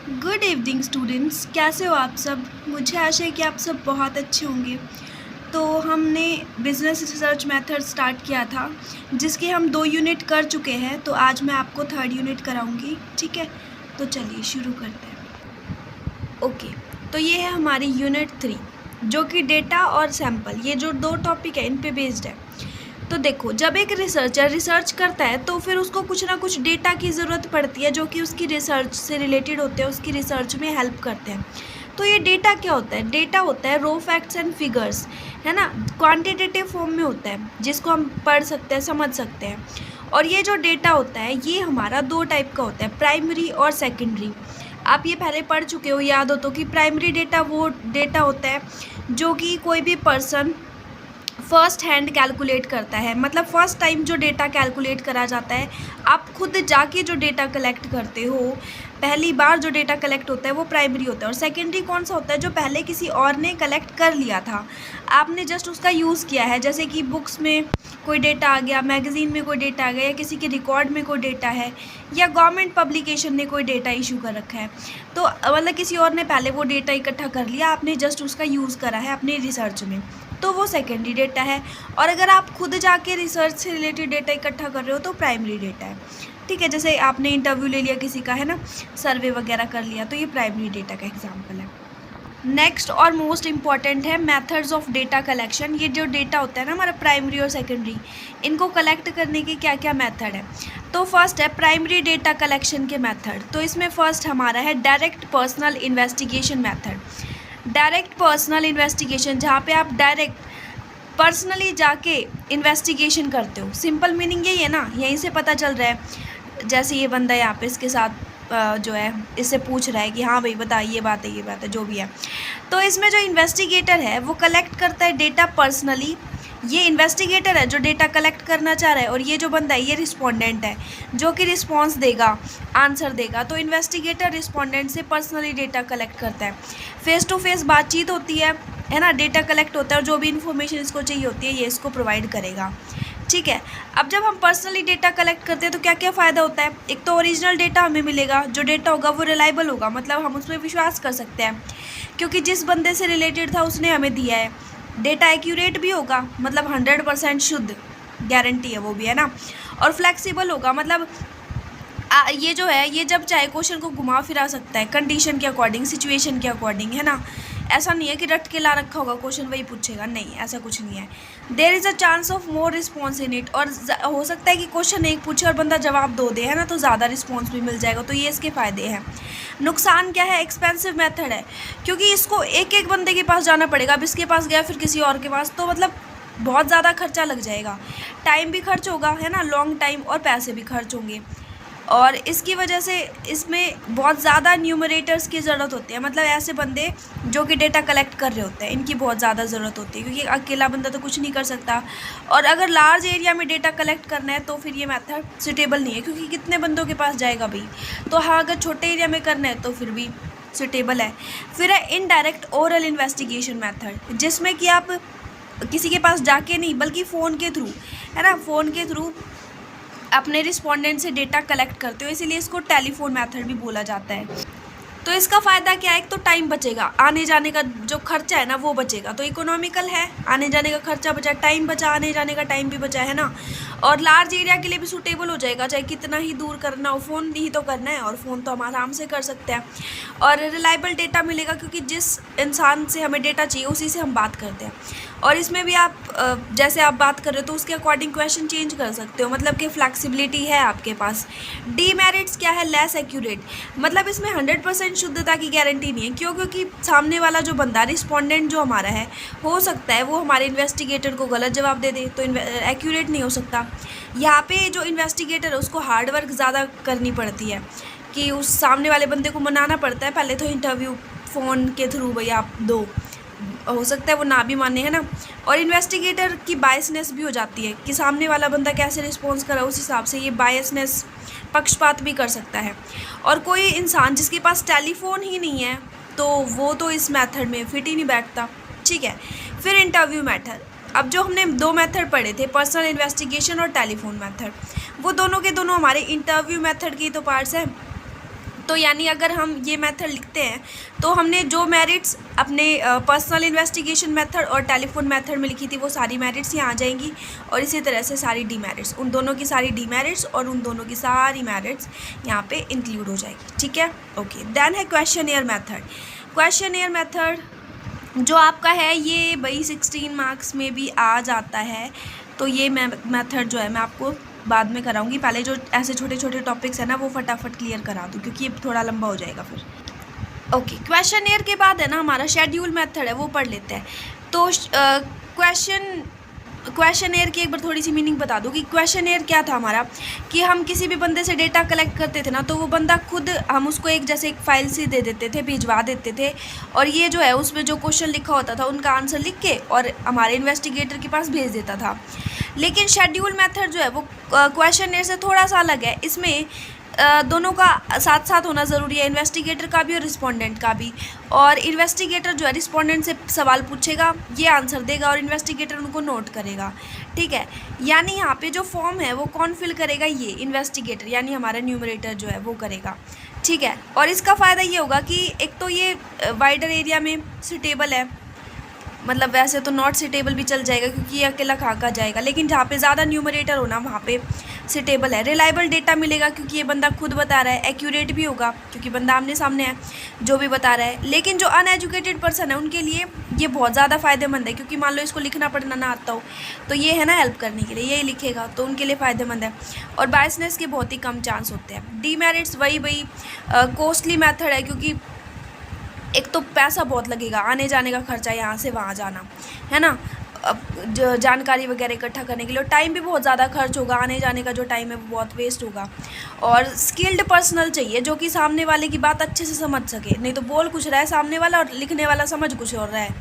Good evening students, कैसे हो आप सब। मुझे आशा है कि आप सब बहुत अच्छे होंगे। तो हमने बिजनेस रिसर्च मेथड स्टार्ट किया था, जिसके हम 2 यूनिट कर चुके हैं। तो आज मैं आपको 3rd यूनिट कराऊंगी, ठीक है। तो चलिए शुरू करते हैं। ओके, तो ये है हमारी यूनिट 3, जो कि डेटा और सैम्पल, ये जो 2 टॉपिक है इन पे बेस्ड है। तो देखो, जब एक रिसर्चर रिसर्च करता है तो फिर उसको कुछ ना कुछ डेटा की ज़रूरत पड़ती है, जो कि उसकी रिसर्च से रिलेटेड होते हैं, उसकी रिसर्च में हेल्प करते हैं। तो ये डेटा क्या होता है? डेटा होता है रो फैक्ट्स एंड फिगर्स, है ना। क्वांटिटेटिव फॉर्म में होता है, जिसको हम पढ़ सकते हैं, समझ सकते हैं। और ये जो डेटा होता है ये हमारा 2 टाइप का होता है, प्राइमरी और सेकेंडरी। आप ये पहले पढ़ चुके हो, याद हो तो, कि प्राइमरी डेटा वो डेटा होता है जो कि कोई भी पर्सन फर्स्ट हैंड कैलकुलेट करता है, मतलब फर्स्ट टाइम जो डेटा कैलकुलेट करा जाता है। आप खुद जाके जो डेटा कलेक्ट करते हो, पहली बार जो डेटा कलेक्ट होता है वो प्राइमरी होता है। और सेकेंडरी कौन सा होता है? जो पहले किसी और ने कलेक्ट कर लिया था, आपने जस्ट उसका यूज़ किया है। जैसे कि बुक्स में कोई डेटा आ गया, मैगज़ीन में कोई डेटा आ गया, या किसी के रिकॉर्ड में कोई डेटा है, या गवर्नमेंट पब्लिकेशन ने कोई डेटा इशू कर रखा है। तो मतलब किसी और ने पहले वो डेटा इकट्ठा कर लिया, आपने जस्ट उसका यूज़ करा है अपनी रिसर्च में, तो वो सेकेंडरी डेटा है। और अगर आप खुद जाके रिसर्च से रिलेटेड डेटा इकट्ठा कर रहे हो तो प्राइमरी डेटा है, ठीक है। जैसे आपने इंटरव्यू ले लिया किसी का, है ना, सर्वे वगैरह कर लिया, तो ये प्राइमरी डेटा का एग्जांपल है। नेक्स्ट और मोस्ट इम्पॉर्टेंट है मेथड्स ऑफ डेटा कलेक्शन। ये जो डेटा होता है ना हमारा प्राइमरी और सेकेंडरी, इनको कलेक्ट करने के क्या क्या मेथड है। तो फर्स्ट है प्राइमरी डेटा कलेक्शन के मेथड। तो इसमें फर्स्ट हमारा है direct personal investigation method. Direct personal investigation, जहाँ पे आप डायरेक्ट पर्सनली जाके इन्वेस्टिगेशन करते हो। सिंपल मीनिंग यही है ना, यहीं से पता चल रहा है। जैसे ये बंदा यहाँ पे इसके साथ जो है इससे पूछ रहा है कि हाँ भाई बता, ये बात है, जो भी है। तो इसमें जो इन्वेस्टिगेटर है वो कलेक्ट करता है डेटा पर्सनली। ये इन्वेस्टिगेटर है जो डेटा कलेक्ट करना चाह रहा है, और ये जो बंदा है ये रिस्पोंडेंट है जो कि रिस्पॉन्स देगा, आंसर देगा। तो इन्वेस्टिगेटर रिस्पोंडेंट से पर्सनली डेटा कलेक्ट करता है। फेस टू फेस बातचीत होती है ना, डेटा कलेक्ट होता है, और जो भी इन्फॉर्मेशन इसको चाहिए होती है ये इसको प्रोवाइड करेगा, ठीक है। अब जब हम पर्सनली डेटा कलेक्ट करते हैं तो क्या क्या फ़ायदा होता है? एक तो ओरिजिनल डेटा हमें मिलेगा, जो डेटा होगा वो रिलायबल होगा, मतलब हम उस पर विश्वास कर सकते हैं, क्योंकि जिस बंदे से रिलेटेड था उसने हमें दिया है। डेटा एक्यूरेट भी होगा, मतलब 100% शुद्ध, गारंटी है वो भी, है ना। और फ्लेक्सिबल होगा, मतलब ये जो है ये जब चाहे क्वेश्चन को घुमा फिरा सकता है, कंडीशन के अकॉर्डिंग, सिचुएशन के अकॉर्डिंग, है ना। ऐसा नहीं है कि रट के ला रखा होगा क्वेश्चन वही पूछेगा, नहीं, ऐसा कुछ नहीं है। There is a chance of more response in it. और हो सकता है कि क्वेश्चन एक पूछे और बंदा जवाब दो दे, है ना, तो ज़्यादा रिस्पॉन्स भी मिल जाएगा। तो ये इसके फ़ायदे हैं। नुकसान क्या है? एक्सपेंसिव मेथड है, क्योंकि इसको एक एक बंदे के पास जाना पड़ेगा। अब इसके पास गया फिर किसी और के पास, तो मतलब बहुत ज़्यादा खर्चा लग जाएगा, टाइम भी खर्च होगा, है ना, लॉन्ग टाइम, और पैसे भी खर्च होंगे। और इसकी वजह से इसमें बहुत ज़्यादा न्यूमरेटर्स की ज़रूरत होती है, मतलब ऐसे बंदे जो कि डेटा कलेक्ट कर रहे होते हैं, इनकी बहुत ज़्यादा ज़रूरत होती है, क्योंकि अकेला बंदा तो कुछ नहीं कर सकता। और अगर लार्ज एरिया में डेटा कलेक्ट करना है तो फिर ये मेथड सुटेबल नहीं है, क्योंकि कितने बंदों के पास जाएगा भाई। तो हाँ, अगर छोटे एरिया में करना है तो फिर भी सुटेबल है। फिर है इनडायरेक्ट ओरल इन्वेस्टिगेशन मेथड, जिसमें कि आप किसी के पास जाके नहीं, बल्कि फ़ोन के थ्रू, है ना, फ़ोन के थ्रू अपने रिस्पोंडेंट से डेटा कलेक्ट करते हो, इसीलिए इसको टेलीफोन मेथड भी बोला जाता है। तो इसका फ़ायदा क्या है? एक तो टाइम बचेगा, आने जाने का जो खर्चा है ना वो बचेगा, तो इकोनॉमिकल है, आने जाने का खर्चा बचा, टाइम बचा, आने जाने का टाइम भी बचा, है ना। और लार्ज एरिया के लिए भी सूटेबल हो जाएगा, चाहे कितना ही दूर करना हो, फ़ोन ही तो करना है, और फ़ोन तो हम आराम से कर सकते हैं। और रिलायबल डेटा मिलेगा, क्योंकि जिस इंसान से हमें डेटा चाहिए उसी से हम बात करते हैं। और इसमें भी आप जैसे आप बात कर रहे हो तो उसके अकॉर्डिंग क्वेश्चन चेंज कर सकते हो, मतलब कि फ्लैक्सिबिलिटी है आपके पास। डीमेरिट्स क्या है? लेस एक्यूरेट, मतलब इसमें 100% शुद्धता की गारंटी नहीं है। क्यों? क्योंकि सामने वाला जो बंदा, रिस्पोंडेंट जो हमारा है, हो सकता है वो हमारे इन्वेस्टिगेटर को गलत जवाब दे दे, तो एक्यूरेट नहीं हो सकता। यहाँ पे जो इन्वेस्टिगेटर है उसको हार्ड वर्क ज़्यादा करनी पड़ती है, कि उस सामने वाले बंदे को मनाना पड़ता है पहले तो, इंटरव्यू फ़ोन के थ्रू भाई आप दो, हो सकता है वो ना भी माने, है ना। और इन्वेस्टिगेटर की बायसनेस भी हो जाती है, कि सामने वाला बंदा कैसे रिस्पॉन्स करा, उस हिसाब से ये बायसनेस, पक्षपात भी कर सकता है। और कोई इंसान जिसके पास टेलीफोन ही नहीं है तो वो तो इस मेथड में फिट ही नहीं बैठता, ठीक है। फिर इंटरव्यू मेथड, अब जो हमने 2 मेथड पढ़े थे, पर्सनल इन्वेस्टिगेशन और टेलीफोन मेथड, वो दोनों के दोनों हमारे इंटरव्यू मेथड की तो पार्ट्स हैं। तो यानी अगर हम ये मेथड लिखते हैं तो हमने जो मेरिट्स अपने पर्सनल इन्वेस्टिगेशन मेथड और टेलीफोन मेथड में लिखी थी वो सारी मेरिट्स यहाँ आ जाएंगी, और इसी तरह से सारी डीमेरिट्स, उन दोनों की सारी डीमेरिट्स और उन दोनों की सारी मेरिट्स यहाँ पे इंक्लूड हो जाएगी। ठीक है, ओके। देन है क्वेश्चनेयर मेथड। क्वेश्चनेयर मेथड जो आपका है ये भाई 16 मार्क्स में भी आ जाता है। तो ये मेथड जो है मैं आपको बाद में कराऊंगी, पहले जो ऐसे छोटे छोटे टॉपिक्स है ना वो फटाफट क्लियर करा दूँ क्योंकि ये थोड़ा लंबा हो जाएगा फिर। ओके, क्वेश्चनेयर के बाद है ना हमारा शेड्यूल मेथड है, वो पढ़ लेते हैं। तो क्वेश्चनेयर की एक बार थोड़ी सी मीनिंग बता दूँ कि क्वेश्चनेयर क्या था हमारा, कि हम किसी भी बंदे से डेटा कलेक्ट करते थे ना, तो वो बंदा खुद, हम उसको एक जैसे एक फाइल से दे देते थे, भिजवा देते थे, और ये जो है उसमें जो क्वेश्चन लिखा होता था उनका आंसर लिख के और हमारे इन्वेस्टिगेटर के पास भेज देता था। लेकिन शेड्यूल मेथड जो है वो क्वेश्चनेयर से थोड़ा सा अलग है। इसमें दोनों का साथ साथ होना ज़रूरी है, इन्वेस्टिगेटर का भी और रिस्पोंडेंट का भी। और इन्वेस्टिगेटर जो है रिस्पोंडेंट से सवाल पूछेगा, ये आंसर देगा और इन्वेस्टिगेटर उनको नोट करेगा। ठीक है, यानी यहाँ पे जो फॉर्म है वो कौन फिल करेगा, ये इन्वेस्टिगेटर यानी हमारा न्यूमरेटर जो है वो करेगा। ठीक है, और इसका फ़ायदा ये होगा कि एक तो ये वाइडर एरिया में सुटेबल है, मतलब वैसे तो नॉट सिटेबल भी चल जाएगा क्योंकि ये अकेला खा जाएगा, लेकिन जहाँ पे ज़्यादा न्यूमरेटर होना वहाँ पे सिटेबल है। रिलायबल डेटा मिलेगा क्योंकि ये बंदा खुद बता रहा है, एक्यूरेट भी होगा क्योंकि बंदा आमने सामने है जो भी बता रहा है। लेकिन जो अनएजुकेटेड पर्सन है उनके लिए ये बहुत ज़्यादा फ़ायदेमंद है, क्योंकि मान लो इसको लिखना पढ़ना ना आता हो तो ये है ना हेल्प करने के लिए, यही लिखेगा, तो उनके लिए फ़ायदेमंद है। और बायसनेस के बहुत ही कम चांस होते हैं। डीमेरिट्स वही कॉस्टली मेथड है, क्योंकि एक तो पैसा बहुत लगेगा, आने जाने का खर्चा, यहाँ से वहाँ जाना है ना, जानकारी वगैरह इकट्ठा करने के लिए, और टाइम भी बहुत ज़्यादा खर्च होगा, आने जाने का जो टाइम है वो बहुत वेस्ट होगा। और स्किल्ड पर्सनल चाहिए जो कि सामने वाले की बात अच्छे से समझ सके, नहीं तो बोल कुछ रहा है सामने वाला और लिखने वाला समझ कुछ और रहा है,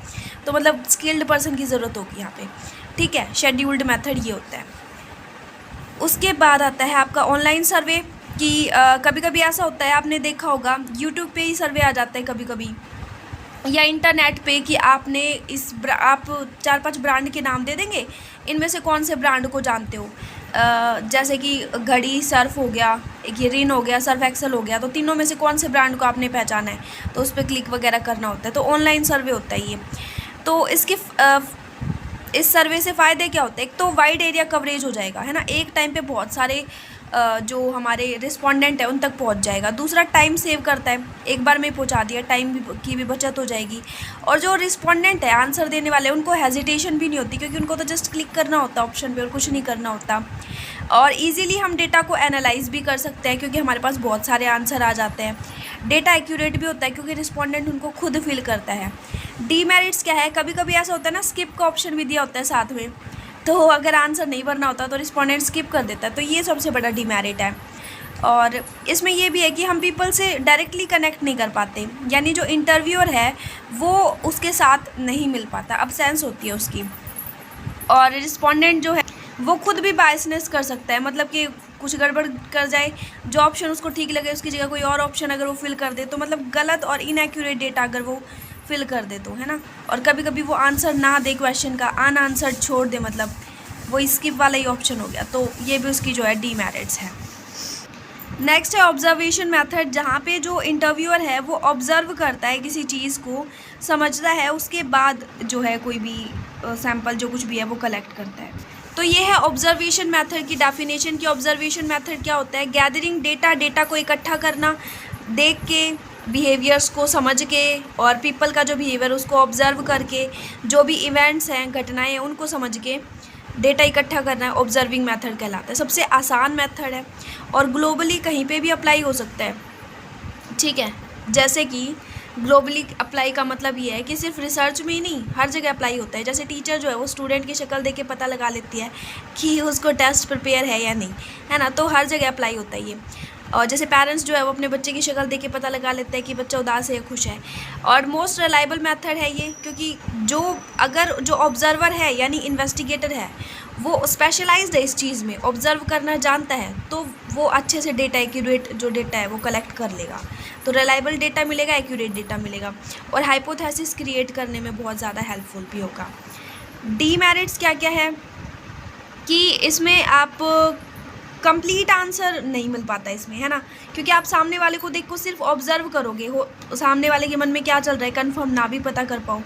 तो मतलब स्किल्ड पर्सन की ज़रूरत होगी यहाँ पे। ठीक है, शेड्यूल्ड मेथड ये होता है। उसके बाद आता है आपका ऑनलाइन सर्वे, कि कभी कभी ऐसा होता है, आपने देखा होगा यूट्यूब पे ही सर्वे आ जाता है कभी कभी, या इंटरनेट पे, कि आपने आप 4-5 ब्रांड के नाम दे देंगे, इनमें से कौन से ब्रांड को जानते हो। जैसे कि घड़ी सर्फ हो गया, एक ये रिन हो गया, सर्फ एक्सेल हो गया, तो तीनों में से कौन से ब्रांड को आपने पहचाना है, तो उस पर क्लिक वगैरह करना होता है। तो ऑनलाइन सर्वे होता है ये। तो इस सर्वे से फ़ायदे क्या होते हैं, एक तो वाइड एरिया कवरेज हो जाएगा, है ना, एक टाइम पे बहुत सारे जो हमारे रिस्पोंडेंट है उन तक पहुंच जाएगा। दूसरा, टाइम सेव करता है, एक बार में पहुंचा दिया, टाइम की भी बचत हो जाएगी। और जो रिस्पोंडेंट है, आंसर देने वाले, उनको हेजिटेशन भी नहीं होती, क्योंकि उनको तो जस्ट क्लिक करना होता है ऑप्शन पे और कुछ नहीं करना होता। और इजीली हम डेटा को एनालाइज भी कर सकते हैं, क्योंकि हमारे पास बहुत सारे आंसर आ जाते हैं। डेटा एक्यूरेट भी होता है क्योंकि रिस्पोंडेंट उनको खुद फिल करता है। डीमेरिट्स क्या है, कभी कभी ऐसा होता है ना, स्किप का ऑप्शन भी दिया होता है साथ में, तो अगर आंसर नहीं भरना होता तो रिस्पोंडेंट स्किप कर देता है, तो ये सबसे बड़ा डीमेरिट है। और इसमें ये भी है कि हम पीपल से डायरेक्टली कनेक्ट नहीं कर पाते, यानी जो इंटरव्यूअर है वो उसके साथ नहीं मिल पाता, अब्सेंस होती है उसकी। और रिस्पोंडेंट जो है वो खुद भी बायसनेस कर सकता है, मतलब कि कुछ गड़बड़ कर जाए, जो ऑप्शन उसको ठीक लगे उसकी जगह कोई और ऑप्शन अगर वो फिल कर दे, तो मतलब गलत और इनएक्यूरेट डेटा अगर वो फिल कर दे तो, है ना। और कभी कभी वो आंसर ना दे क्वेश्चन का, अनआंसर्ड छोड़ दे, मतलब वो स्किप वाला ही ऑप्शन हो गया, तो ये भी उसकी जो है डीमेरिट्स है। नेक्स्ट है ऑब्जर्वेशन मेथड, जहाँ पे जो इंटरव्यूअर है वो ऑब्जर्व करता है किसी चीज़ को, समझता है, उसके बाद जो है कोई भी सैंपल जो कुछ भी है वो कलेक्ट करता है। तो ये है ऑब्जर्वेशन मेथड की डेफिनेशन की। ऑब्जर्वेशन मेथड क्या होता है, गैदरिंग डेटा को इकट्ठा करना, देख के, बिहेवियर्स को समझ के, और पीपल का जो बिहेवियर उसको ऑब्जर्व करके, जो भी इवेंट्स हैं, घटनाएं हैं, उनको समझ के डेटा इकट्ठा करना है, ऑब्जर्विंग मेथड कहलाता है। सबसे आसान मेथड है और ग्लोबली कहीं पे भी अप्लाई हो सकता है। ठीक है, जैसे कि ग्लोबली अप्लाई का मतलब ये है कि सिर्फ रिसर्च में ही नहीं, हर जगह अप्लाई होता है। जैसे टीचर जो है वो स्टूडेंट की शक्ल देख के पता लगा लेती है कि उसको टेस्ट प्रिपेयर है या नहीं, है ना, तो हर जगह अप्लाई होता है ये। और जैसे पेरेंट्स जो है वो अपने बच्चे की शक्ल देख के पता लगा लेते हैं कि बच्चा उदास है या खुश है। और मोस्ट रिलायबल मेथड है ये, क्योंकि जो ऑब्जर्वर है यानी इन्वेस्टिगेटर है वो स्पेशलाइज्ड है इस चीज़ में, ऑब्जर्व करना जानता है, तो वो अच्छे से डेटा, एक्यूरेट जो डेटा है वो कलेक्ट कर लेगा, तो रिलायबल डेटा मिलेगा, एक्यूरेट डेटा मिलेगा, और हाइपोथेसिस क्रिएट करने में बहुत ज़्यादा हेल्पफुल भी होगा। डीमेरिट्स क्या क्या है कि इसमें आप कंप्लीट आंसर नहीं मिल पाता इसमें, है ना, क्योंकि आप सामने वाले को देख को सिर्फ ऑब्जर्व करोगे, हो सामने वाले के मन में क्या चल रहा है कंफर्म ना भी पता कर पाओ,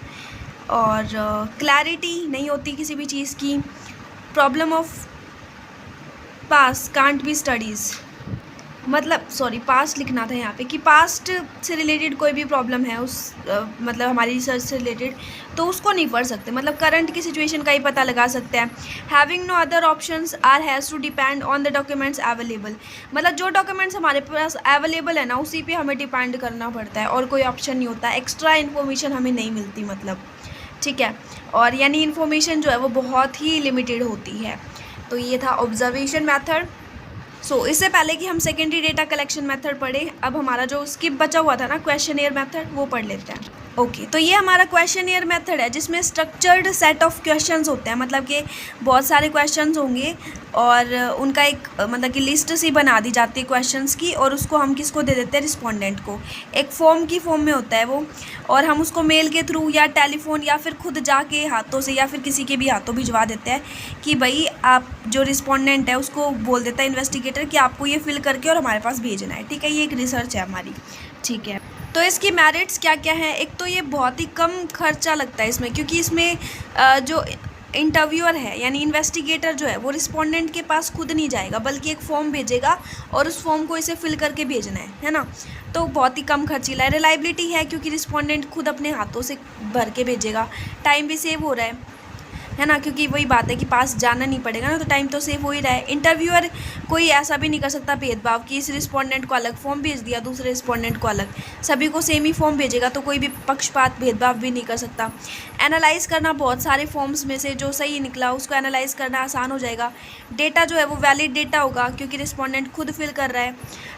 और क्लैरिटी नहीं होती किसी भी चीज़ की। Problem of pass can't be studies, मतलब सॉरी पास्ट लिखना था यहाँ पे कि पास्ट से रिलेटेड कोई भी प्रॉब्लम है उस मतलब हमारी रिसर्च से रिलेटेड, तो उसको नहीं पढ़ सकते, मतलब करंट की सिचुएशन का ही पता लगा सकते हैं। Having no other options are has to depend on the documents available, मतलब जो डॉक्यूमेंट्स हमारे पास अवेलेबल है ना उसी पे हमें डिपेंड करना पड़ता है, और कोई ऑप्शन नहीं होता, एक्स्ट्रा इन्फॉर्मेशन हमें नहीं मिलती, मतलब ठीक है। और यानी इन्फॉर्मेशन जो है वो बहुत ही लिमिटेड होती है। तो ये था ऑब्जर्वेशन मैथड। सो इससे पहले कि हम सेकेंडरी डेटा कलेक्शन मेथड पढ़े, अब हमारा जो स्किप बचा हुआ था ना क्वेश्चनियर मेथड, वो पढ़ लेते हैं। ओके तो ये हमारा क्वेश्चनियर मेथड है जिसमें स्ट्रक्चर्ड सेट ऑफ क्वेश्चंस होते हैं, मतलब कि बहुत सारे क्वेश्चंस होंगे और उनका एक मतलब कि लिस्ट सी बना दी जाती है क्वेश्चंस की, और उसको हम किसको दे देते हैं, रिस्पोंडेंट को। एक फॉर्म की फॉर्म में होता है वो, और हम उसको मेल के थ्रू या टेलीफोन या फिर खुद जाके हाथों से या फिर किसी के भी हाथों भिजवा देते हैं कि भाई आप जो रिस्पोंडेंट है उसको बोल देता है इन्वेस्टिगेटर कि आपको ये फिल करके और हमारे पास भेजना है, ठीक है। ये एक रिसर्च है हमारी, ठीक है। तो इसकी मेरिट्स क्या क्या हैं, एक तो ये बहुत ही कम खर्चा लगता है इसमें, क्योंकि इसमें जो इंटरव्यूअर है यानी इन्वेस्टिगेटर जो है वो रिस्पोंडेंट के पास खुद नहीं जाएगा, बल्कि एक फॉर्म भेजेगा और उस फॉर्म को इसे फिल करके भेजना है ना। तो बहुत ही कम खर्चीला है। रिलायबिलिटी है क्योंकि रिस्पोंडेंट खुद अपने हाथों से भर के भेजेगा, टाइम भी सेव हो रहा है ना, क्योंकि वही बात है कि पास जाना नहीं पड़ेगा ना, तो टाइम तो सेव हो ही रहा है। इंटरव्यूअर कोई ऐसा भी नहीं कर सकता भेदभाव कि इस रिस्पोंडेंट को अलग फॉर्म भेज दिया दूसरे रिस्पोंडेंट को अलग, सभी को सेम ही फॉर्म भेजेगा, तो कोई भी पक्षपात भेदभाव भी नहीं कर सकता। एनालाइज करना, बहुत सारे फॉर्म्स में से जो सही निकला उसको एनालाइज करना आसान हो जाएगा। डेटा जो है वो वैलिड डेटा होगा क्योंकि रिस्पोंडेंट खुद फिल कर रहा है।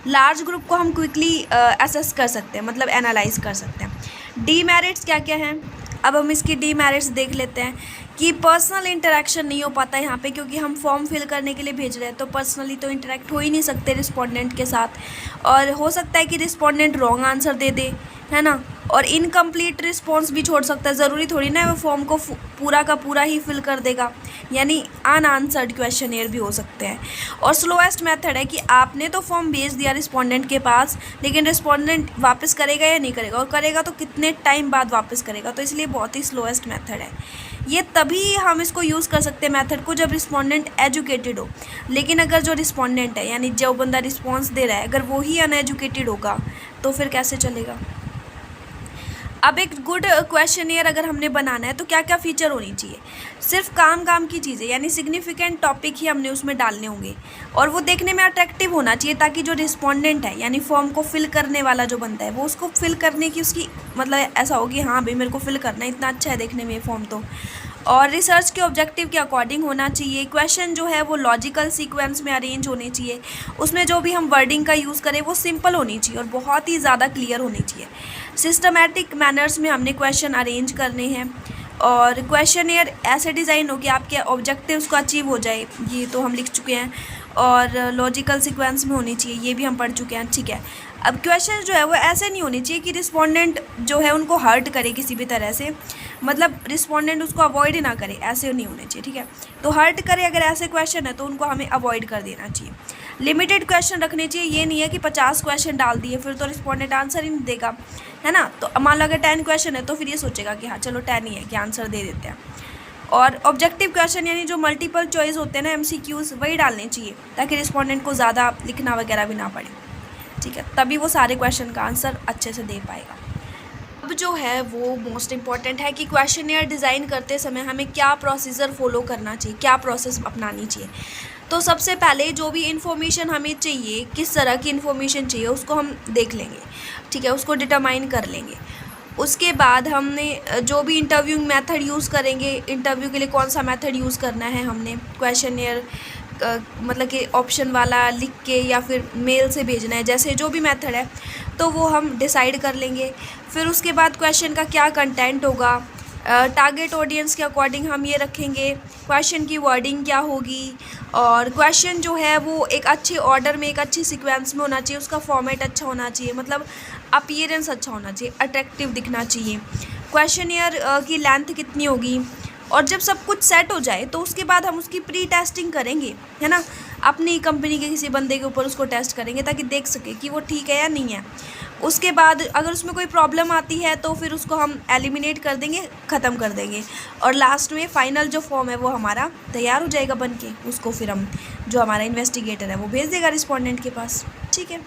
लार्ज ग्रुप को हम क्विकली असेस कर सकते हैं, मतलब एनालाइज कर सकते हैं। डीमेरिट्स क्या क्या हैं, अब हम इसकी डीमेरिट्स देख लेते हैं कि पर्सनल इंटरेक्शन नहीं हो पाता यहाँ पे, क्योंकि हम फॉर्म फिल करने के लिए भेज रहे हैं, तो पर्सनली तो इंटरेक्ट हो ही नहीं सकते रिस्पोंडेंट के साथ, और हो सकता है कि रिस्पोंडेंट रॉन्ग आंसर दे दे, है ना, और इनकम्प्लीट रिस्पॉन्स भी छोड़ सकता है। ज़रूरी थोड़ी ना वो फॉर्म को पूरा का पूरा ही फिल कर देगा, यानी अनआंसर्ड क्वेश्चनियर भी हो सकते हैं। और स्लोएस्ट मेथड है कि आपने तो फॉर्म भेज दिया रिस्पोंडेंट के पास, लेकिन रिस्पोंडेंट वापस करेगा या नहीं करेगा, और करेगा तो कितने टाइम बाद वापस करेगा, तो इसलिए बहुत ही स्लोएस्ट मेथड है। ये तभी हम इसको यूज़ कर सकते हैं मेथड को जब रिस्पोंडेंट एजुकेटेड हो, लेकिन अगर जो रिस्पोंडेंट है यानी जो बंदा रिस्पॉन्स दे रहा है अगर वो ही अनएजुकेटेड होगा तो फिर कैसे चलेगा। अब एक गुड क्वेश्चनियर अगर हमने बनाना है तो क्या क्या फ़ीचर होनी चाहिए, सिर्फ काम की चीज़ें यानी सिग्निफिकेंट टॉपिक ही हमने उसमें डालने होंगे, और वो देखने में अट्रैक्टिव होना चाहिए ताकि जो रिस्पोंडेंट है यानी फॉर्म को फिल करने वाला जो बनता है वो उसको फिल करने की उसकी मतलब ऐसा हो कि हाँ भाई मेरे को फिल करना है, इतना अच्छा है देखने में ये फॉर्म तो। और रिसर्च के ऑब्जेक्टिव के अकॉर्डिंग होना चाहिए। क्वेश्चन जो है वो लॉजिकल सीक्वेंस में अरेंज होने चाहिए, उसमें जो भी हम वर्डिंग का यूज़ करें वो सिंपल होनी चाहिए और बहुत ही ज़्यादा क्लियर होनी चाहिए। सिस्टमैटिक मैनर्स में हमने क्वेश्चन अरेंज करने हैं, और क्वेश्चनियर ऐसे डिज़ाइन हो कि आपके ऑब्जेक्टिव्स को अचीव हो जाए, ये तो हम लिख चुके हैं। और लॉजिकल सीक्वेंस में होनी चाहिए, ये भी हम पढ़ चुके हैं, ठीक है। अब क्वेश्चन जो है वो ऐसे नहीं होने चाहिए कि रिस्पोंडेंट जो है उनको हर्ट करे किसी भी तरह से, मतलब रिस्पोंडेंट उसको अवॉइड ना करे, ऐसे नहीं होने चाहिए, ठीक है। तो हर्ट करे अगर ऐसे क्वेश्चन है तो उनको हमें अवॉइड कर देना चाहिए। लिमिटेड क्वेश्चन रखने चाहिए, ये नहीं है कि 50 क्वेश्चन डाल दिए फिर तो रिस्पोंडेंट आंसर ही नहीं देगा, है ना। तो मान लो अगर 10 क्वेश्चन है तो फिर ये सोचेगा कि हाँ चलो 10 ही है कि आंसर दे देते हैं। और ऑब्जेक्टिव क्वेश्चन यानी जो मल्टीपल चॉइस होते हैं ना MCQs, वही डालने चाहिए ताकि रिस्पोंडेंट को ज़्यादा लिखना वगैरह भी ना पड़े, ठीक है, तभी वो सारे क्वेश्चन का आंसर अच्छे से दे पाएगा। अब जो है वो मोस्ट इम्पॉर्टेंट है कि क्वेश्चनियर डिज़ाइन करते समय हमें क्या प्रोसीजर फॉलो करना चाहिए, क्या प्रोसेस अपनानी चाहिए। तो सबसे पहले जो भी इन्फॉर्मेशन हमें चाहिए, किस तरह की इन्फॉर्मेशन चाहिए उसको हम देख लेंगे, ठीक है, उसको डिटरमाइन कर लेंगे। उसके बाद हमने जो भी इंटरव्यूइंग मेथड यूज़ करेंगे, इंटरव्यू के लिए कौन सा मेथड यूज़ करना है, हमने क्वेश्चनियर मतलब कि ऑप्शन वाला लिख के या फिर मेल से भेजना है, जैसे जो भी मेथड है तो वो हम डिसाइड कर लेंगे। फिर उसके बाद क्वेश्चन का क्या कंटेंट होगा, टारगेट ऑडियंस के अकॉर्डिंग हम ये रखेंगे, क्वेश्चन की वर्डिंग क्या होगी, और क्वेश्चन जो है वो एक अच्छे ऑर्डर में एक अच्छी सीक्वेंस में होना चाहिए, उसका फॉर्मेट अच्छा होना चाहिए, मतलब अपीयरेंस अच्छा होना चाहिए, अट्रैक्टिव दिखना चाहिए। क्वेश्चनियर की लेंथ कितनी होगी, और जब सब कुछ सेट हो जाए तो उसके बाद हम उसकी प्री टेस्टिंग करेंगे, है ना। अपनी कंपनी के किसी बंदे के ऊपर उसको टेस्ट करेंगे ताकि देख सके कि वो ठीक है या नहीं है। उसके बाद अगर उसमें कोई प्रॉब्लम आती है तो फिर उसको हम एलिमिनेट कर देंगे, ख़त्म कर देंगे, और लास्ट में फाइनल जो फॉर्म है वो हमारा तैयार हो जाएगा बन के। उसको फिर हम जो हमारा इन्वेस्टिगेटर है वो भेज देगा रिस्पोंडेंट के पास। ठीक है,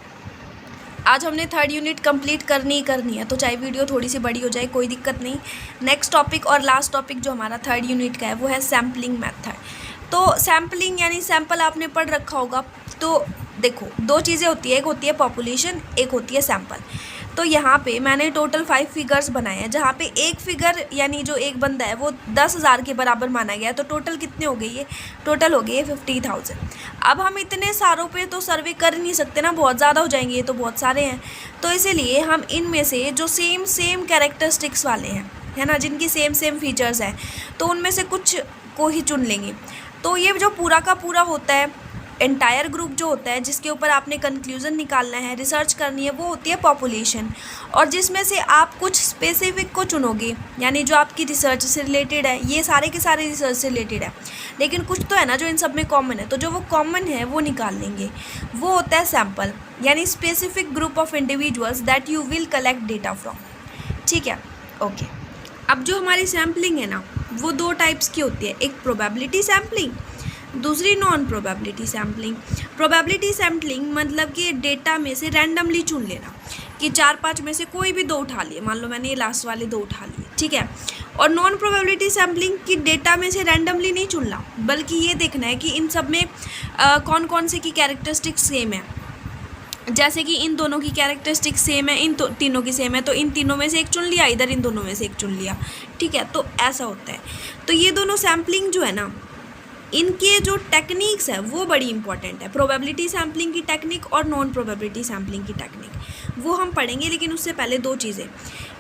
आज हमने 3rd यूनिट कंप्लीट करनी ही करनी है, तो चाहे वीडियो थोड़ी सी बड़ी हो जाए कोई दिक्कत नहीं। नेक्स्ट टॉपिक और लास्ट टॉपिक जो हमारा 3rd यूनिट का है वो है सैम्पलिंग मेथड। तो सैम्पलिंग यानी सैम्पल आपने पढ़ रखा होगा। तो देखो, दो चीज़ें होती है, एक होती है पॉपुलेशन, एक होती है सैम्पल। तो यहाँ पे मैंने टोटल 5 फिगर्स बनाए हैं, जहाँ पे एक फिगर यानी जो एक बंदा है वो 10,000 के बराबर माना गया है। तो टोटल कितने हो गए ये? टोटल हो गए 50,000। अब हम इतने सारों पे तो सर्वे कर नहीं सकते ना, बहुत ज़्यादा हो जाएंगे, ये तो बहुत सारे हैं। तो इसीलिए हम इनमें से जो सेम कैरेक्टरिस्टिक्स वाले हैं, है ना, जिनकी सेम फीचर्स हैं, तो उनमें से कुछ को ही चुन लेंगे। तो ये जो पूरा का पूरा होता है, एंटायर ग्रुप जो होता है जिसके ऊपर आपने कंक्लूज़न निकालना है, रिसर्च करनी है, वो होती है पॉपुलेशन। और जिसमें से आप कुछ स्पेसिफिक को चुनोगे, यानी जो आपकी रिसर्च से रिलेटेड है, ये सारे के सारे रिसर्च से रिलेटेड है, लेकिन कुछ तो है ना जो इन सब में कॉमन है, तो जो वो कॉमन है वो निकाल लेंगे। वो होता है सैम्पल, यानी specific group of individuals that you will collect data from. ठीक है, ओके। अब जो हमारी सैम्पलिंग है ना, वो 2 टाइप्स की होती है, एक प्रोबेबिलिटी सैम्पलिंग, दूसरी non probability sampling. Probability sampling मतलब कि डेटा में से रैंडमली चुन लेना, कि 4-5 में से कोई भी 2 उठा लिए, मान लो मैंने ये लास्ट वाले 2 उठा लिए, ठीक है। और नॉन प्रोबेबिलिटी सैम्पलिंग की डेटा में से रैंडमली नहीं चुनना, बल्कि ये देखना है कि इन सब में कौन कौन से की कैरेक्टरिस्टिक्स सेम है। जैसे कि इन दोनों की कैरेक्टरिस्टिक्स सेम है, इन तीनों की सेम है, तो इन तीनों में से एक चुन लिया, इधर इन दोनों में से एक चुन लिया। ठीक है, तो ऐसा होता है। तो ये दोनों सैम्पलिंग जो है ना, इनके जो टेक्निक्स है वो बड़ी इंपॉर्टेंट है। प्रोबेबिलिटी सैम्पलिंग की टेक्निक और नॉन प्रोबेबिलिटी सैम्पलिंग की टेक्निक वो हम पढ़ेंगे, लेकिन उससे पहले 2 चीज़ें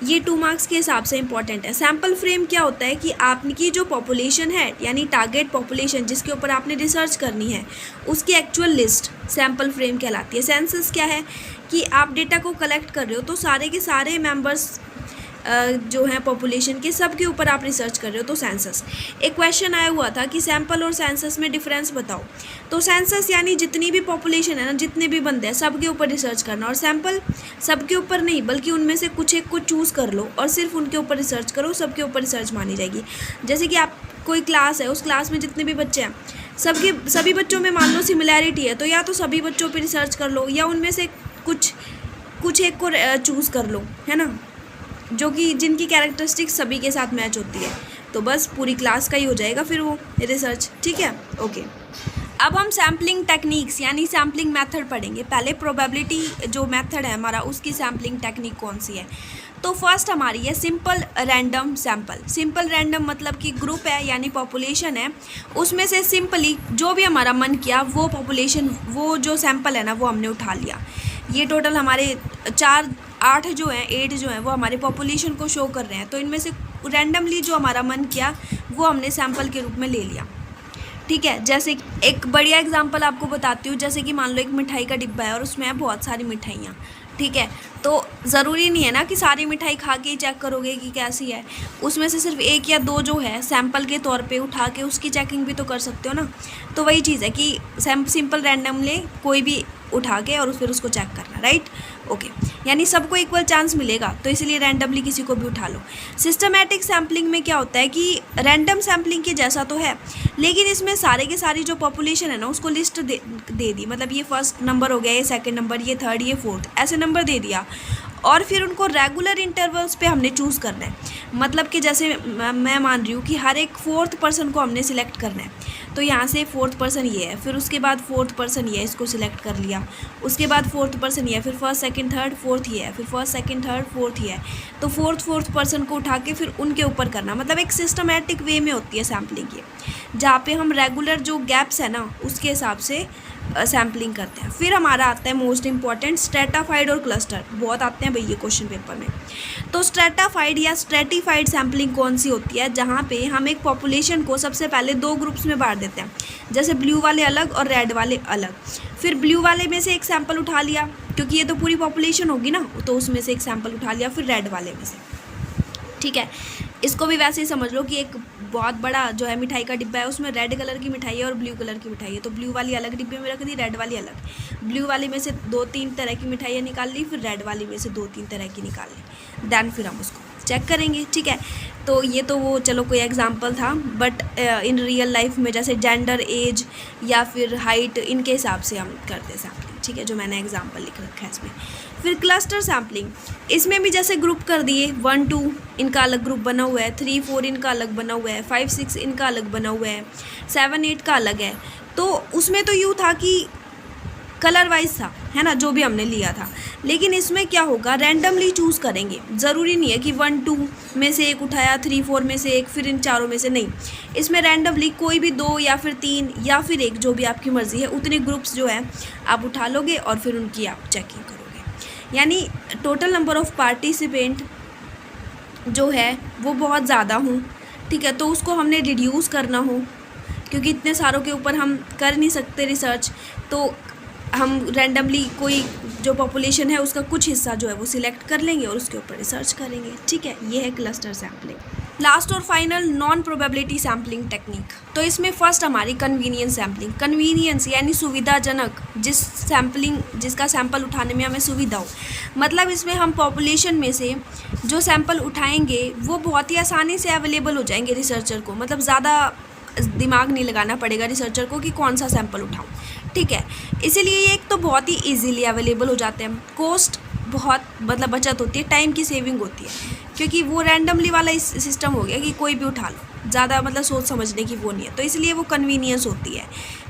ये 2 मार्क्स के हिसाब से इंपॉर्टेंट है। सैम्पल फ्रेम क्या होता है कि आपकी जो पॉपुलेशन है, यानी टारगेट पॉपुलेशन जिसके ऊपर आपने रिसर्च करनी है, उसकी एक्चुअल लिस्ट सैम्पल फ्रेम कहलाती है। सेंसस क्या है कि आप डेटा को कलेक्ट कर रहे हो, तो सारे के सारे मेंबर्स जो हैं पॉपुलेशन के, सब के ऊपर आप रिसर्च कर रहे हो, तो सेंसस। एक क्वेश्चन आया हुआ था कि सैंपल और सेंसस में डिफरेंस बताओ। तो सेंसस यानी जितनी भी पॉपुलेशन है ना, जितने भी बंदे हैं, सब के ऊपर रिसर्च करना, और सैंपल सब के ऊपर नहीं, बल्कि उनमें से कुछ एक को चूज़ कर लो और सिर्फ उनके ऊपर रिसर्च करो, सब के ऊपर रिसर्च मानी जाएगी। जैसे कि आप कोई क्लास है, उस क्लास में जितने भी बच्चे हैं, सभी बच्चों में मान लो सिमिलैरिटी है, तो या तो सभी बच्चों पर रिसर्च कर लो, या उनमें से कुछ एक को चूज़ कर लो, है ना, जो कि जिनकी कैरेक्टरिस्टिक्स सभी के साथ मैच होती है। तो बस पूरी क्लास का ही हो जाएगा फिर वो रिसर्च। ठीक है, ओके। अब हम सैम्पलिंग टेक्निक्स यानी सैम्पलिंग मेथड पढ़ेंगे। पहले प्रोबेबिलिटी जो मेथड है हमारा, उसकी सैम्पलिंग टेक्निक कौन सी है। तो फर्स्ट हमारी है simple random sample. Simple random मतलब कि ग्रुप है यानी पॉपुलेशन है, उसमें से सिंपली जो भी हमारा मन किया वो पॉपुलेशन, वो जो सैम्पल है ना, वो हमने उठा लिया। ये टोटल हमारे 8 जो हैं, 8 जो हैं, वो हमारे पॉपुलेशन को शो कर रहे हैं। तो इनमें से रैंडमली जो हमारा मन किया वो हमने सैम्पल के रूप में ले लिया। ठीक है, जैसे एक बढ़िया एग्जांपल आपको बताती हूँ। जैसे कि मान लो एक मिठाई का डिब्बा है और उसमें है बहुत सारी मिठाइयाँ। ठीक है, तो ज़रूरी नहीं है ना कि सारी मिठाई खा के ही चेक करोगे कि कैसी है। उसमें से सिर्फ 1 या 2 जो है सैंपल के तौर पे उठा के उसकी चेकिंग भी तो कर सकते हो ना। तो वही चीज़ है कि सिंपल रैंडमली कोई भी उठा के और फिर उसको चेक करना, राइट, ओके। यानी सबको इक्वल चांस मिलेगा, तो इसलिए रैंडमली किसी को भी उठा लो। सिस्टमैटिक सैम्पलिंग में क्या होता है कि रैंडम सैम्पलिंग के जैसा तो है, लेकिन इसमें सारे के सारी जो पॉपुलेशन है ना, उसको लिस्ट दे दी। मतलब ये फर्स्ट नंबर हो गया, ये सेकंड नंबर, ये थर्ड, ये फोर्थ, ऐसे नंबर दे दिया, और फिर उनको रेगुलर इंटरवल्स पे हमने चूज़ करना है। मतलब कि जैसे मैं मान रही हूँ कि हर एक 4th पर्सन को हमने सिलेक्ट करना है। तो यहाँ से 4th पर्सन ये है, फिर उसके बाद 4th पर्सन ये है, इसको सिलेक्ट कर लिया। उसके बाद 4th पर्सन ये है, फिर फर्स्ट सेकंड थर्ड फोर्थ ये है, फिर फर्स्ट सेकंड थर्ड फोर्थ ये है। तो 4th पर्सन को उठा के फिर उनके ऊपर करना। मतलब एक सिस्टमैटिक वे में होती है सैम्पलिंग ये, जहाँ पे हम रेगुलर जो गैप्स है ना, उसके हिसाब से सैम्पलिंग करते हैं। फिर हमारा आता है मोस्ट इंपॉर्टेंट स्ट्रेटाफाइड और क्लस्टर। बहुत आते हैं भाई ये क्वेश्चन पेपर में। तो स्ट्रेटाफाइड या स्ट्रेटिफाइड सैम्पलिंग कौन सी होती है, जहाँ पे हम एक पॉपुलेशन को सबसे पहले 2 ग्रुप्स में बांट देते हैं। जैसे ब्लू वाले अलग और रेड वाले अलग। फिर ब्लू वाले में से एक सैंपल उठा लिया, क्योंकि ये तो पूरी पॉपुलेशन होगी ना, तो उसमें से एक सैंपल उठा लिया। फिर रेड वाले में से, ठीक है। इसको भी वैसे ही समझ लो कि एक बहुत बड़ा जो है मिठाई का डिब्बा है, उसमें रेड कलर की मिठाई है और ब्लू कलर की मिठाई है, तो ब्लू वाली अलग डिब्बे में रख दी, रेड वाली अलग। ब्लू वाली में से 2-3 तरह की मिठाइयाँ निकाल ली, फिर रेड वाली में से 2-3 तरह की निकाल ली, देन फिर हम उसको चेक करेंगे, ठीक है। तो ये तो वो चलो कोई एग्जांपल था, बट इन रियल लाइफ में जैसे जेंडर, एज या फिर हाइट, इनके हिसाब से हम करते सैम्पलिंग, ठीक है, जो मैंने एग्जांपल लिख रखा है इसमें। फिर क्लस्टर सैम्पलिंग, इसमें भी जैसे ग्रुप कर दिए, 1-2 इनका अलग ग्रुप बना हुआ है, 3-4 इनका अलग बना हुआ है, 5-6 इनका अलग बना हुआ है, 7-8 का अलग है। तो उसमें तो यूँ था कि कलर वाइज था, है ना, जो भी हमने लिया था। लेकिन इसमें क्या होगा, रैंडमली चूज़ करेंगे, ज़रूरी नहीं है कि 1-2 में से एक उठाया, 3-4 में से एक, फिर इन चारों में से, नहीं। इसमें रैंडमली कोई भी 2 या फिर 3 या फिर 1, जो भी आपकी मर्ज़ी है, उतने ग्रुप्स जो है आप उठा लोगे और फिर उनकी आप चेकिंग करोगे। यानी टोटल नंबर ऑफ़ पार्टिसिपेंट जो है वो बहुत ज़्यादा हूँ, ठीक है, तो उसको हमने रिड्यूस करना हो, क्योंकि इतने सारों के ऊपर हम कर नहीं सकते रिसर्च, तो हम रैंडमली कोई जो पॉपुलेशन है उसका कुछ हिस्सा जो है वो सिलेक्ट कर लेंगे और उसके ऊपर रिसर्च करेंगे, ठीक है। ये है क्लस्टर सैम्पलिंग। लास्ट और final non probability sampling technique. तो इसमें फर्स्ट हमारी कन्वीनियंस सैम्पलिंग, कन्वीनियंस यानी सुविधाजनक, जिसका सैंपल उठाने में हमें सुविधा हो। मतलब इसमें हम पॉपुलेशन में से जो सैंपल उठाएंगे वो बहुत ही आसानी से अवेलेबल हो जाएंगे रिसर्चर को, मतलब ज़्यादा दिमाग नहीं लगाना पड़ेगा रिसर्चर को कि कौन सा सैंपल उठाऊं, ठीक है। इसीलिए ये एक तो बहुत ही इजीली अवेलेबल हो जाते हैं, कॉस्ट बहुत मतलब बचत होती है, टाइम की सेविंग होती है, क्योंकि वो रैंडमली वाला इस सिस्टम हो गया कि कोई भी उठा लो, ज़्यादा मतलब सोच समझने की वो नहीं है, तो इसलिए वो कन्वीनियंस होती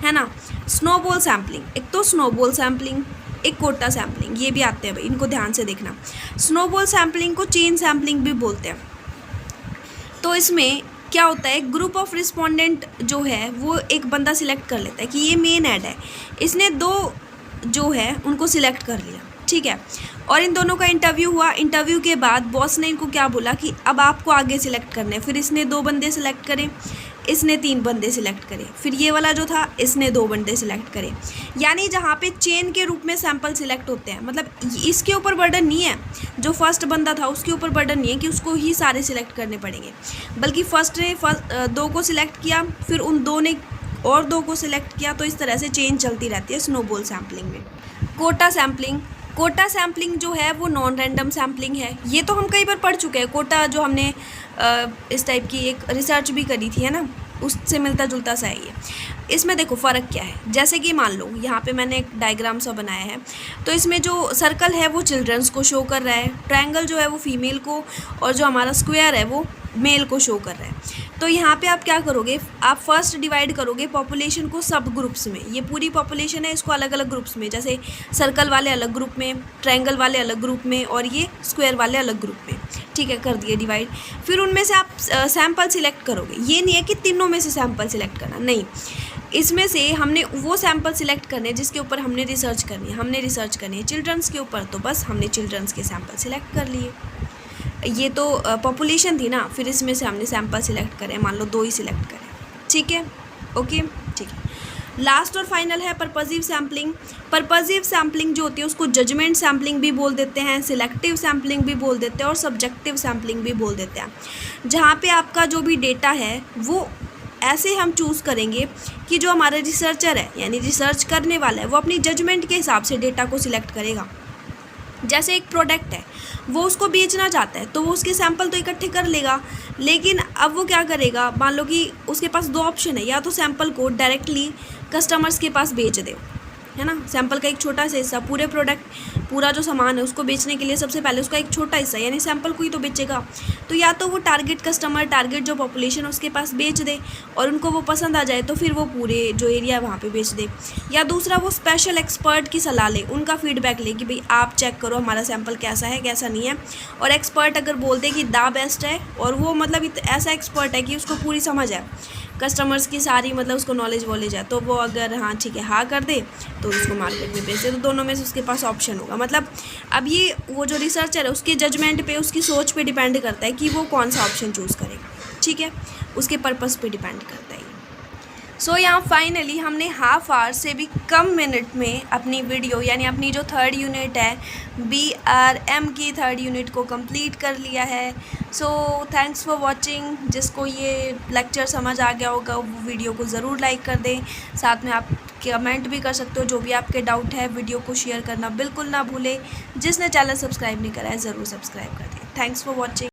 है ना। स्नोबॉल सैम्पलिंग, एक तो स्नोबॉल सैम्पलिंग, एक कोटा सैम्पलिंग, ये भी आते हैं भाई, इनको ध्यान से देखना। स्नोबॉल सैम्पलिंग को चेन सैम्पलिंग भी बोलते हैं। तो इसमें क्या होता है, ग्रुप ऑफ रिस्पोंडेंट जो है वो एक बंदा सिलेक्ट कर लेता है कि ये मेन ऐड है, इसने 2 जो है उनको सिलेक्ट कर लिया, ठीक है, और इन दोनों का इंटरव्यू हुआ। इंटरव्यू के बाद बॉस ने इनको क्या बोला कि अब आपको आगे सिलेक्ट करने, फिर इसने 2 बंदे सिलेक्ट करें, इसने 3 बंदे सिलेक्ट करे, फिर ये वाला जो था इसने 2 बंदे सिलेक्ट करे। यानी जहाँ पे चेन के रूप में सैंपल सिलेक्ट होते हैं, मतलब इसके ऊपर बर्डन नहीं है, जो फर्स्ट बंदा था उसके ऊपर बर्डन नहीं है कि उसको ही सारे सिलेक्ट करने पड़ेंगे, बल्कि फर्स्ट ने 2 को सिलेक्ट किया, फिर उन 2 ने और 2 को सिलेक्ट किया, तो इस तरह से चेन चलती रहती है स्नोबॉल सैम्पलिंग में। कोटा सैम्पलिंग, कोटा सैम्पलिंग जो है वो नॉन रैंडम सैम्पलिंग है। ये तो हम कई बार पढ़ चुके हैं, कोटा जो हमने इस टाइप की एक रिसर्च भी करी थी, है ना, उससे मिलता जुलता सा है ये। इसमें देखो फ़र्क क्या है, जैसे कि मान लो यहाँ पे मैंने एक डायग्राम सा बनाया है, तो इसमें जो सर्कल है वो चिल्ड्रंस को शो कर रहा है, ट्रायंगल जो है वो फीमेल को, और जो हमारा स्क्वायर है वो मेल को शो कर रहा है। तो यहाँ पे आप क्या करोगे, आप फर्स्ट डिवाइड करोगे पॉपुलेशन को सब ग्रुप्स में। ये पूरी पॉपुलेशन है, इसको अलग अलग ग्रुप्स में, जैसे सर्कल वाले अलग ग्रुप में, ट्रायंगल वाले अलग ग्रुप में, और ये स्क्वायर वाले अलग ग्रुप में, ठीक है, कर दिए डिवाइड। फिर उनमें से आप सैंपल सिलेक्ट करोगे। ये नहीं है कि तीनों में से सैंपल सिलेक्ट करना, नहीं, इसमें से हमने वो सैंपल सिलेक्ट करने जिसके ऊपर हमने रिसर्च करनी है। हमने रिसर्च करनी है चिल्ड्रंस के ऊपर, तो बस हमने चिल्ड्रंस के सैंपल सिलेक्ट कर लिए। ये तो पॉपुलेशन थी ना, फिर इसमें से हमने सैंपल सिलेक्ट करें, मान लो 2 ही सिलेक्ट करें, ठीक है, ओके, ठीक है। लास्ट और फाइनल है पर्पसिव सैम्पलिंग। पर्पसिव सैम्पलिंग जो होती है उसको जजमेंट सैम्पलिंग भी बोल देते हैं, सिलेक्टिव सैम्पलिंग भी बोल देते हैं, और सब्जेक्टिव सैम्पलिंग भी बोल देते हैं। जहाँ पे आपका जो भी डेटा है वो ऐसे हम चूज़ करेंगे कि जो हमारा रिसर्चर है, यानी रिसर्च करने वाला है, वो अपनी जजमेंट के हिसाब से डेटा को सिलेक्ट करेगा। जैसे एक प्रोडक्ट है, वो उसको बेचना चाहता है, तो वो उसके सैंपल तो इकट्ठे कर लेगा, लेकिन अब वो क्या करेगा, मान लो कि उसके पास 2 ऑप्शन है, या तो सैंपल को डायरेक्टली कस्टमर्स के पास बेच दे, है ना, सैंपल का एक छोटा सा हिस्सा, पूरे प्रोडक्ट पूरा जो सामान है उसको बेचने के लिए सबसे पहले उसका एक छोटा हिस्सा यानी सैंपल को ही तो बेचेगा, तो या तो वो टारगेट कस्टमर, टारगेट जो पॉपुलेशन उसके पास बेच दे और उनको वो पसंद आ जाए तो फिर वो पूरे जो एरिया है वहाँ पे बेच दे, या दूसरा वो स्पेशल एक्सपर्ट की सलाह ले, उनका फीडबैक ले कि भाई आप चेक करो हमारा सैंपल कैसा है कैसा नहीं है, और एक्सपर्ट अगर बोल दे कि द बेस्ट है, और वो मतलब ऐसा एक्सपर्ट है कि उसको पूरी समझ है कस्टमर्स की सारी, मतलब उसको नॉलेज वॉलेज है, तो वो अगर हाँ ठीक है हाँ कर दे तो उसको मार्केट में बेच दे, तो दोनों में से उसके पास ऑप्शन होगा। मतलब अब ये वो जो रिसर्चर है उसके जजमेंट पे, उसकी सोच पे डिपेंड करता है कि वो कौन सा ऑप्शन चूज़ करेगा, ठीक है, उसके पर्पस पे डिपेंड करता है। सो यहाँ फाइनली हमने हाफ आवर से भी कम मिनट में अपनी वीडियो यानी अपनी जो थर्ड यूनिट है BRM की थर्ड यूनिट को कंप्लीट कर लिया है। So thanks for watching. जिसको ये लेक्चर समझ आ गया होगा वो वीडियो को ज़रूर लाइक कर दें। साथ में आप कमेंट भी कर सकते हो, जो भी आपके डाउट है। वीडियो को शेयर करना बिल्कुल ना भूलें। जिसने चैनल सब्सक्राइब नहीं करा है ज़रूर सब्सक्राइब कर दें। Thanks for watching.